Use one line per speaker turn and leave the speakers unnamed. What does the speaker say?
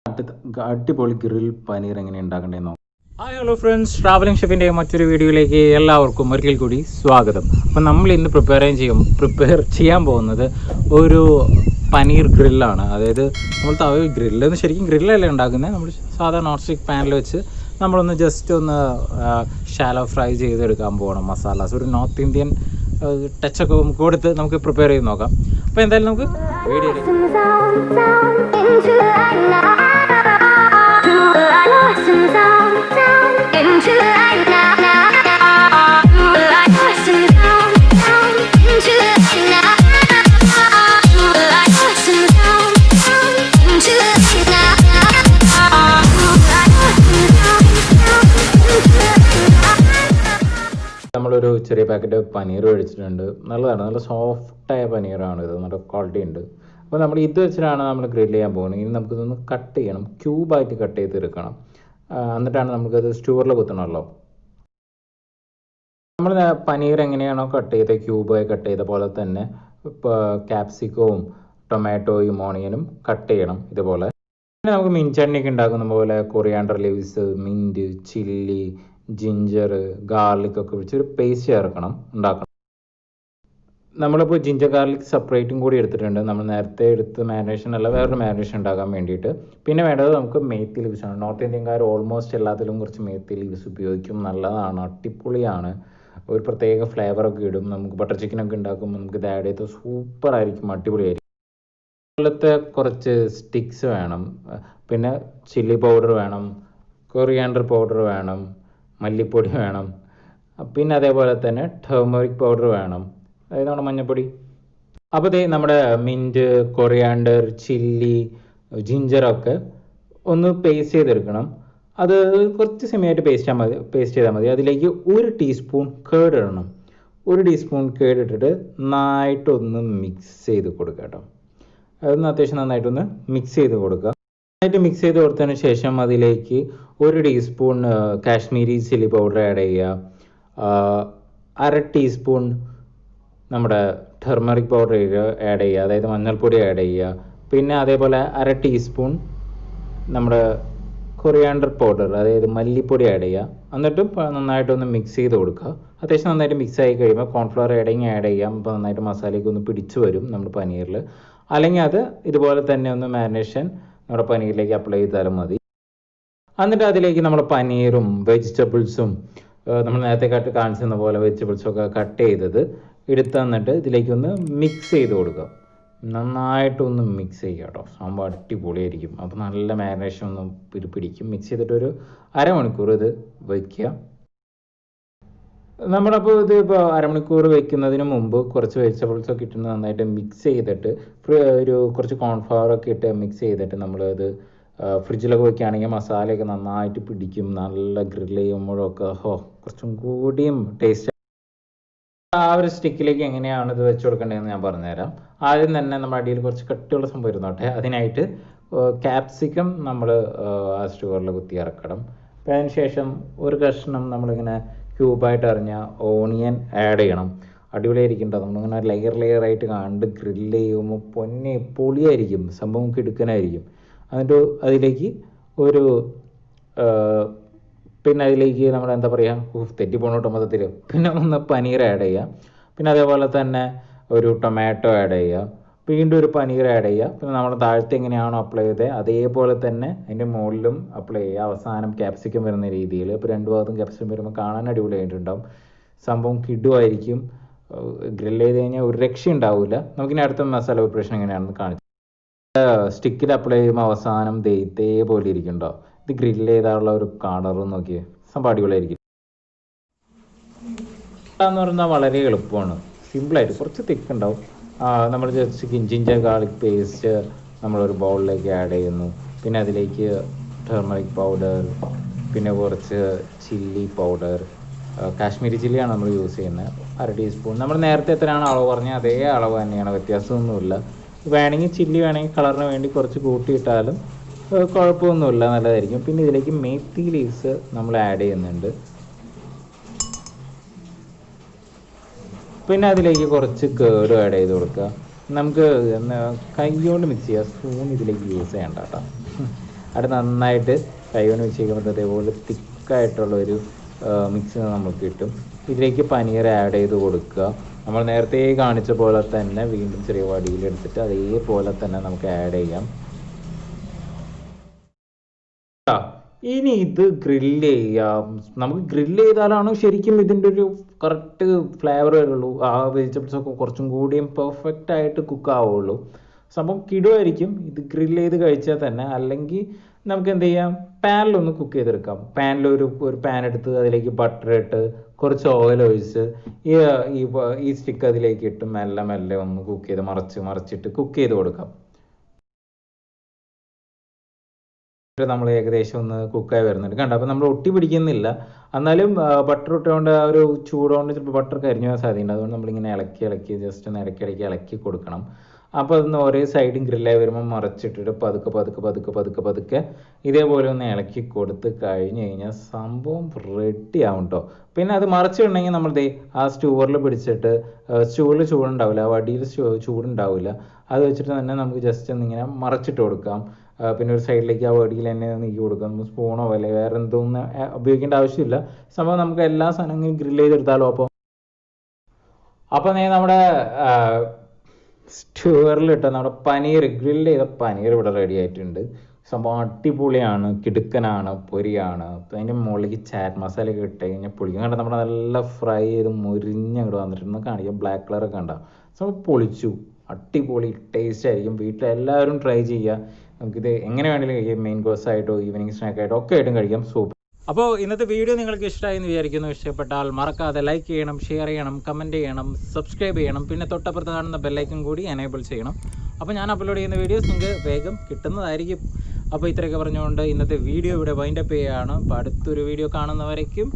അടിപൊളി ഗ്രിൽ പനീർ എങ്ങനെ ഉണ്ടാക്കണ്ടേന്ന് നോക്കാം.
ഹായ് ഹലോ ഫ്രണ്ട്സ്, ട്രാവലിംഗ് ഷെഫിൻ്റെ മറ്റൊരു വീഡിയോയിലേക്ക് എല്ലാവർക്കും ഒരിക്കൽ കൂടി സ്വാഗതം. അപ്പം നമ്മൾ ഇന്ന് പ്രിപ്പയർ ചെയ്യാൻ പോകുന്നത് ഒരു പനീർ ഗ്രില്ലാണ്. അതായത് നമ്മൾ ഗ്രില്ലെന്ന് ശരിക്കും ഗ്രില്ലല്ല ഉണ്ടാക്കുന്നത്, നമ്മൾ സാധാരണ നോൺ സ്റ്റിക്ക് പാനിൽ വെച്ച് നമ്മളൊന്ന് ജസ്റ്റ് ഒന്ന് ഷാലോ ഫ്രൈ ചെയ്തെടുക്കാൻ പോകണം. മസാലാസ് ഒരു നോർത്ത് ഇന്ത്യൻ ടച്ചൊക്കെ കൊടുത്ത് നമുക്ക് പ്രിപ്പയർ ചെയ്ത് നോക്കാം. അപ്പോൾ എന്തായാലും നമുക്ക് വീഡിയോയിലേക്ക് നമ്മളൊരു ചെറിയ പാക്കറ്റ് പനീർ മേടിച്ചിട്ടുണ്ട്. നല്ലതാണ്, നല്ല സോഫ്റ്റായ പനീറാണ് ഇത്, നല്ല ക്വാളിറ്റി ഉണ്ട്. അപ്പോൾ നമ്മൾ ഇത് വെച്ചിട്ടാണ് നമ്മൾ ഗ്രിൽ ചെയ്യാൻ പോകുന്നത്. ഇനി നമുക്കിതൊന്ന് കട്ട് ചെയ്യണം, ക്യൂബായിട്ട് കട്ട് ചെയ്തെടുക്കണം. എന്നിട്ടാണ് നമുക്കത് സ്റ്റൂറിൽ കുത്തണമല്ലോ. നമ്മൾ പനീർ എങ്ങനെയാണോ കട്ട് ചെയ്ത് ക്യൂബായി കട്ട് ചെയ്ത പോലെ തന്നെ ഇപ്പോൾ ക്യാപ്സിക്കവും ടൊമാറ്റോയും ഓണിയനും കട്ട് ചെയ്യണം ഇതുപോലെ. പിന്നെ നമുക്ക് മിൻചട്നിയൊക്കെ ഉണ്ടാക്കുന്ന പോലെ coriander leaves, mint, chilli, ginger, garlic ഒക്കെ വെച്ച് ഒരു പേസ്റ്റ് ചേർക്കണം, ഉണ്ടാക്കണം. നമ്മളിപ്പോൾ ജിഞ്ചർ ഗാർലിക് സെപ്പറേറ്റും കൂടി എടുത്തിട്ടുണ്ട്. നമ്മൾ നേരത്തെ എടുത്ത് മാരിനേഷൻ അല്ല, വേറൊരു മാരിനേഷൻ ഉണ്ടാക്കാൻ വേണ്ടിയിട്ട്. പിന്നെ വേണ്ടത് നമുക്ക് മേത്തി ലീവ്സ് ആണ്. നോർത്ത് ഇന്ത്യൻകാർ ഓൾമോസ്റ്റ് എല്ലാത്തിലും കുറച്ച് മേത്തി ലീവ്സ് ഉപയോഗിക്കും. നല്ലതാണ്, അടിപൊളിയാണ്, ഒരു പ്രത്യേക ഫ്ലേവറൊക്കെ ഇടും. നമുക്ക് ബട്ടർ ചിക്കനൊക്കെ ഉണ്ടാക്കുമ്പോൾ നമുക്ക് ഇത് ആഡ് ചെയ്ത് സൂപ്പർ ആയിരിക്കും, അടിപൊളിയായിരിക്കും. അതുപോലത്തെ കുറച്ച് സ്റ്റിക്സ് വേണം, പിന്നെ ചില്ലി പൗഡർ വേണം, കൊറിയാണ്ടർ പൗഡർ വേണം, മല്ലിപ്പൊടി വേണം, പിന്നെ അതേപോലെ തന്നെ ടർമറിക് പൗഡർ വേണം, അതായത് നമ്മുടെ മഞ്ഞൾപ്പൊടി. അപ്പോൾ നമ്മുടെ മിൻറ്റ്, കൊറിയാണ്ടർ, ചില്ലി, ജിഞ്ചറൊക്കെ ഒന്ന് പേസ്റ്റ് ചെയ്തെടുക്കണം. അത് കുറച്ച് സമയമായിട്ട് പേസ്റ്റ് ചെയ്താൽ മതി. അതിലേക്ക് 1 ടീസ്പൂൺ കേട് ഇടണം. 1 ടീസ്പൂൺ കേട് ഇട്ടിട്ട് നന്നായിട്ടൊന്ന് മിക്സ് ചെയ്ത് കൊടുക്കുക കേട്ടോ. അതൊന്ന് അത്യാവശ്യം നന്നായിട്ടൊന്ന് മിക്സ് ചെയ്ത് കൊടുക്കുക. നന്നായിട്ട് മിക്സ് ചെയ്ത് കൊടുത്തതിന് ശേഷം അതിലേക്ക് 1 teaspoon Kashmiri chilli powder add ചെയ്യുക. 1/2 ടീസ്പൂൺ നമ്മുടെ ടർമറിക് പൗഡർ ആഡ് ചെയ്യുക, അതായത് മഞ്ഞൾപ്പൊടി ആഡ് ചെയ്യുക. പിന്നെ അതേപോലെ 1/2 ടീസ്പൂൺ നമ്മുടെ കൊറിയാണ്ടർ പൗഡർ, അതായത് മല്ലിപ്പൊടി ആഡ് ചെയ്യുക. എന്നിട്ടും നന്നായിട്ടൊന്ന് മിക്സ് ചെയ്ത് കൊടുക്കുക. അത്യാവശ്യം നന്നായിട്ട് മിക്സ് ആയി കഴിയുമ്പോൾ കോൺഫ്ലവർ ആഡ് ചെയ്യാം. അപ്പോൾ നന്നായിട്ട് മസാലയ്ക്ക് ഒന്ന് പിടിച്ചു വരും നമ്മുടെ പനീറിൽ. അല്ലെങ്കിൽ അത് ഇതുപോലെ തന്നെ ഒന്ന് മാരിനേഷൻ നമ്മുടെ പനീറിലേക്ക് അപ്ലൈ ചെയ്താലും മതി. എന്നിട്ട് അതിലേക്ക് നമ്മൾ പനീറും വെജിറ്റബിൾസും നമ്മൾ നേരത്തെ കാണിച്ചെന്ന പോലെ വെജിറ്റബിൾസൊക്കെ കട്ട് ചെയ്തത് എടുത്ത് തന്നിട്ട് ഇതിലേക്കൊന്ന് മിക്സ് ചെയ്ത് കൊടുക്കുക. നന്നായിട്ടൊന്ന് മിക്സ് ചെയ്യുക കേട്ടോ, സംഭവം അടിപൊളിയായിരിക്കും. അപ്പോൾ നല്ല മാരിനേഷൻ ഒന്ന് പിടിക്കും. മിക്സ് ചെയ്തിട്ടൊരു 1/2 മണിക്കൂർ ഇത് വയ്ക്കുക. നമ്മളപ്പോൾ ഇപ്പോൾ 1/2 മണിക്കൂർ വയ്ക്കുന്നതിന് മുമ്പ് കുറച്ച് വെജിറ്റബിൾസൊക്കെ ഇട്ട് നന്നായിട്ട് മിക്സ് ചെയ്തിട്ട് ഒരു കുറച്ച് കോൺഫ്ലവറൊക്കെ ഇട്ട് മിക്സ് ചെയ്തിട്ട് നമ്മളത് ഫ്രിഡ്ജിലൊക്കെ വയ്ക്കുകയാണെങ്കിൽ മസാലയൊക്കെ നന്നായിട്ട് പിടിക്കും. നല്ല ഗ്രില്ല് ചെയ്യുമ്പോഴൊക്കെ കുറച്ചും കൂടിയും ടേസ്റ്റ്. ആ ഒരു സ്റ്റിക്കിലേക്ക് എങ്ങനെയാണ് ഇത് വെച്ച് കൊടുക്കേണ്ടതെന്ന് ഞാൻ പറഞ്ഞുതരാം. ആദ്യം തന്നെ നമ്മുടെ അടിയിൽ കുറച്ച് കട്ടിയുള്ള സംഭവം ഇരുന്നോട്ടെ. അതിനായിട്ട് ക്യാപ്സിക്കം നമ്മൾ ആ സ്റ്റോറിൽ കുത്തി ഇറക്കണം. അപ്പോൾ അതിന് ശേഷം ഒരു കഷ്ണം നമ്മളിങ്ങനെ ക്യൂബായിട്ട് അറിഞ്ഞ ഓണിയൻ ആഡ് ചെയ്യണം. അടിപൊളിയായിരിക്കും കേട്ടോ. നമ്മളിങ്ങനെ ലെയറായിട്ട് കണ്ട് ഗ്രില്ല് ചെയ്യുമ്പോൾ പൊളിയായിരിക്കും, സംഭവം കിടുക്കനായിരിക്കും. എന്നിട്ട് അതിലേക്ക് പിന്നെ അതിലേക്ക് നമ്മൾ എന്താ പറയുക, തെറ്റിപ്പോണോട്ടോ മൊത്തത്തിൽ. പിന്നെ ഒന്ന് പനീർ ആഡ് ചെയ്യുക. പിന്നെ അതേപോലെ തന്നെ ഒരു ടൊമാറ്റോ ആഡ് ചെയ്യുക. വീണ്ടും ഒരു പനീർ ആഡ് ചെയ്യുക. പിന്നെ നമ്മൾ താഴത്തെ എങ്ങനെയാണോ അപ്ലൈ ചെയ്തത് അതേപോലെ തന്നെ അതിൻ്റെ മുകളിലും അപ്ലൈ ചെയ്യുക. അവസാനം ക്യാപ്സിക്കം വരുന്ന രീതിയിൽ. ഇപ്പോൾ 2 ഭാഗത്തും ക്യാപ്സിക്കം വരുമ്പോൾ കാണാൻ അടിപൊളിയായിട്ടുണ്ടാവും. സംഭവം കിടുവായിരിക്കും. ഗ്രില്ല് ചെയ്ത് കഴിഞ്ഞാൽ ഒരു രക്ഷ ഉണ്ടാവില്ല. നമുക്കിനി അടുത്ത മസാല പ്രിപ്പറേഷൻ എങ്ങനെയാണെന്ന് കാണിച്ചു. സ്റ്റിക്കിൽ അപ്ലൈ ചെയ്യുമ്പോൾ അവസാനം ഇതേപോലെ ഇരിക്കുന്നുണ്ടോ. ഇത് ഗ്രില്ല് ചെയ്താലുള്ള ഒരു കളറും നോക്കിയേ, സംഭവം അടിപൊളിയായിരിക്കും. എന്ന് പറഞ്ഞാൽ വളരെ എളുപ്പമാണ്, സിമ്പിളായിട്ട്. കുറച്ച് തിക്ക് ഉണ്ടാവും. നമ്മൾ ജസ്റ്റ് ജിഞ്ചർ ഗാർലിക് പേസ്റ്റ് നമ്മളൊരു ബൗളിലേക്ക് ആഡ് ചെയ്യുന്നു. പിന്നെ അതിലേക്ക് ടർമറിക് പൗഡർ, പിന്നെ കുറച്ച് ചില്ലി പൗഡർ, കാശ്മീരി ചില്ലിയാണ് നമ്മൾ യൂസ് ചെയ്യുന്നത്, 1/2 ടീസ്പൂൺ. നമ്മൾ നേരത്തെ എത്രയാണ് അളവ് പറഞ്ഞാൽ അതേ അളവ് തന്നെയാണ്, വ്യത്യാസമൊന്നുമില്ല. വേണമെങ്കിൽ ചില്ലി വേണമെങ്കിൽ കളറിന് വേണ്ടി കുറച്ച് കൂട്ടിയിട്ടാലും കുഴപ്പമൊന്നുമില്ല, നല്ലതായിരിക്കും. പിന്നെ ഇതിലേക്ക് മേത്തി ലീവ്സ് നമ്മൾ ആഡ് ചെയ്യുന്നുണ്ട്. പിന്നെ അതിലേക്ക് കുറച്ച് കേട് ആഡ് ചെയ്ത് കൊടുക്കുക. നമുക്ക് കൈ കൊണ്ട് മിക്സ് ചെയ്യുക, സ്പൂൺ ഇതിലേക്ക് യൂസ് ചെയ്യണ്ട കേട്ടോ. അത് നന്നായിട്ട് കൈകൊണ്ട് വെച്ച് കഴിയുമ്പോൾ അതേപോലെ തിക്കായിട്ടുള്ളൊരു മിക്സ് നമുക്ക് കിട്ടും. ഇതിലേക്ക് പനീർ ആഡ് ചെയ്ത് കൊടുക്കുക. നമ്മൾ നേരത്തെ കാണിച്ച പോലെ തന്നെ വീണ്ടും ചെറിയ വടിയിലെടുത്തിട്ട് അതേപോലെ തന്നെ നമുക്ക് ആഡ് ചെയ്യാം. ഇനി ഇത് ഗ്രില്ല് ചെയ്യാം. നമുക്ക് ഗ്രില്ല് ചെയ്താലാണ് ശരിക്കും ഇതിൻ്റെ ഒരു കറക്റ്റ് ഫ്ലേവർ വരുള്ളൂ. ആ വെജിറ്റബിൾസ് ഒക്കെ കുറച്ചും കൂടിയും പെർഫെക്റ്റ് ആയിട്ട് കുക്ക് ആവുള്ളൂ. സംഭവം കിടുമായിരിക്കും ഇത് ഗ്രില്ല് ചെയ്ത് കഴിച്ചാൽ തന്നെ. അല്ലെങ്കിൽ നമുക്ക് എന്ത് ചെയ്യാം, പാനിലൊന്ന് കുക്ക് ചെയ്തെടുക്കാം. പാനിൽ ഒരു പാൻ എടുത്ത് അതിലേക്ക് ബട്ടർ ഇട്ട് കുറച്ച് ഓയിൽ ഒഴിച്ച് ഈ സ്റ്റിക്ക് അതിലേക്ക് ഇട്ട് മെല്ലെ മെല്ലെ ഒന്ന് കുക്ക് ചെയ്ത് മറിച്ചിട്ട് കുക്ക് ചെയ്ത് കൊടുക്കാം. നമ്മൾ ഏകദേശം ഒന്ന് കുക്കായി വരുന്നുണ്ട് കണ്ടോ. അപ്പോൾ നമ്മൾ ഒട്ടി പിടിക്കുന്നില്ല. എന്നാലും ബട്ടർ ഇട്ടുകൊണ്ട് ആ ഒരു ചൂടുകൊണ്ട് ചിലപ്പോൾ ബട്ടർ കരിഞ്ഞു പോകാൻ സാധ്യതയുണ്ട്. അതുകൊണ്ട് നമ്മളിങ്ങനെ ഇളക്കി ജസ്റ്റ് ഒന്ന് ഇടയ്ക്കിടയ്ക്ക് ഇളക്കി കൊടുക്കണം. അപ്പോൾ അതൊന്ന് ഒരേ സൈഡും ഗ്രില്ലായി വരുമ്പോൾ മറിച്ചിട്ടിട്ട് പതുക്കെ ഇതേപോലെ ഒന്ന് ഇളക്കി കൊടുത്ത് കഴിഞ്ഞ് കഴിഞ്ഞാൽ സംഭവം റെഡി ആവും കേട്ടോ. പിന്നെ അത് മറിച്ചിട്ടുണ്ടെങ്കിൽ നമ്മൾ ആ സ്റ്റൂവറിൽ പിടിച്ചിട്ട് സ്റ്റൂവിൽ ചൂടുണ്ടാവില്ല, ആ വടിയിൽ ചൂടുണ്ടാവില്ല. അത് വെച്ചിട്ട് തന്നെ നമുക്ക് ജസ്റ്റ് ഒന്നിങ്ങനെ മറിച്ചിട്ട് കൊടുക്കാം. പിന്നെ ഒരു സൈഡിലേക്ക് ആ വടിയിൽ തന്നെ നീക്കി കൊടുക്കാം. സ്പൂണോ അല്ലെങ്കിൽ വേറെ എന്തോന്നും ഉപയോഗിക്കേണ്ട ആവശ്യമില്ല. സംഭവം നമുക്ക് എല്ലാ സാധനങ്ങളും ഗ്രില്ല് ചെയ്തെടുത്താലോ. അപ്പോൾ നമ്മുടെ സ്റ്റൂവറിലിട്ട് നമ്മുടെ ഗ്രില്ല് ചെയ്ത പനീർ ഇവിടെ റെഡി ആയിട്ടുണ്ട്. സംഭവം അടിപൊളിയാണ്, കിടുക്കനാണ്, പൊരിയാണ്. അതിൻ്റെ മുകളിലേക്ക് ചാറ്റ് മസാല ഒക്കെ ഇട്ട് കഴിഞ്ഞാൽ പൊളിക്കും. കണ്ട നമ്മുടെ നല്ല ഫ്രൈ ചെയ്ത് മുരിഞ്ഞങ്ങോട്ട് വന്നിട്ടുണ്ട്. കാണിക്കാം, ബ്ലാക്ക് കളറൊക്കെ ഉണ്ടാവും. സംഭവം പൊളിച്ചു, അടിപൊളി ടേസ്റ്റ് ആയിരിക്കും. വീട്ടിലെല്ലാവരും ട്രൈ ചെയ്യുക. നമുക്കിത് എങ്ങനെ വേണമെങ്കിലും കഴിക്കാം. മെയിൻ കോഴ്സ് ആയിട്ടോ ഈവനിങ് സ്നാക്കായിട്ടോ ഒക്കെ ആയിട്ടും കഴിക്കാം. സൂപ്പർ. അപ്പോൾ ഇന്നത്തെ വീഡിയോ നിങ്ങൾക്ക് ഇഷ്ടമായി എന്ന് വിചാരിക്കുന്നു. ഇഷ്ടപ്പെട്ടാൽ മറക്കാതെ ലൈക്ക് ചെയ്യണം, ഷെയർ ചെയ്യണം, കമൻറ്റ് ചെയ്യണം, സബ്സ്ക്രൈബ് ചെയ്യണം. പിന്നെ തൊട്ടപ്പുറത്ത് കാണുന്ന ബെല്ലൈക്കൺ കൂടി എനേബിൾ ചെയ്യണം. അപ്പോൾ ഞാൻ അപ്ലോഡ് ചെയ്യുന്ന വീഡിയോസ് നിങ്ങൾക്ക് വേഗം കിട്ടുന്നതായിരിക്കും. അപ്പോൾ ഇത്രയൊക്കെ പറഞ്ഞുകൊണ്ട് ഇന്നത്തെ വീഡിയോ ഇവിടെ വൈൻഡപ്പ് ചെയ്യുകയാണ്. അപ്പോൾ അടുത്തൊരു വീഡിയോ കാണുന്നവരേക്കും